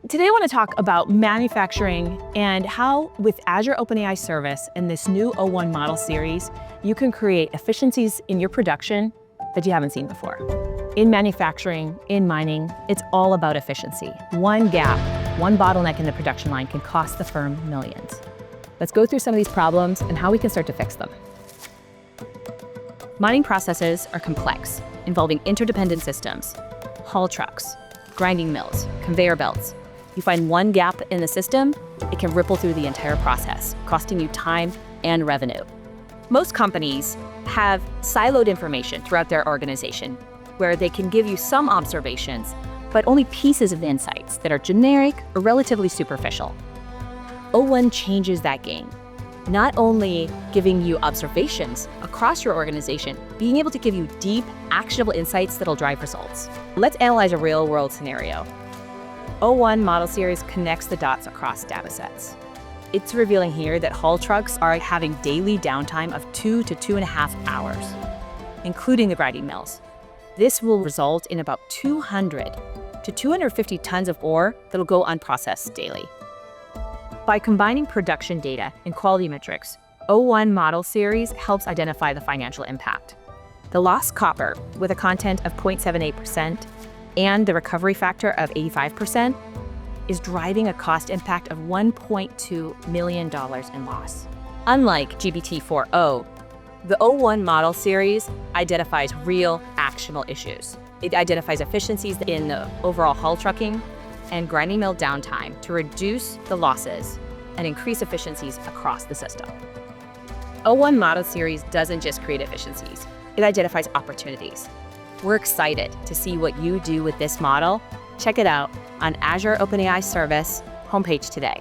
Today I want to talk about manufacturing and how with Azure OpenAI service and this new O1 model series, you can create efficiencies in your production that you haven't seen before. In manufacturing, in mining, it's all about efficiency. One gap, one bottleneck in the production line can cost the firm millions. Let's go through some of these problems and how we can start to fix them. Mining processes are complex, involving interdependent systems, haul trucks, grinding mills, conveyor belts. You find one gap in the system, it can ripple through the entire process, costing you time and revenue. Most companies have siloed information throughout their organization, where they can give you some observations, but only pieces of insights that are generic or relatively superficial. O1 changes that game, not only giving you observations across your organization, being able to give you deep, actionable insights that'll drive results. Let's analyze a real-world scenario. O1 model series connects the dots across data sets. It's revealing here that haul trucks are having daily downtime of 2 to 2.5 hours, including the grinding mills. This will result in about 200 to 250 tons of ore that'll go unprocessed daily. By combining production data and quality metrics, O1 model series helps identify the financial impact. The lost copper, with a content of 0.78%, and the recovery factor of 85%, is driving a cost impact of $1.2 million in loss. Unlike GPT-4o, the O1 model series identifies real, actionable issues. It identifies efficiencies in the overall haul trucking and grinding mill downtime to reduce the losses and increase efficiencies across the system. O1 model series doesn't just create efficiencies, it identifies opportunities. We're excited to see what you do with this model. Check it out on Azure OpenAI service homepage today.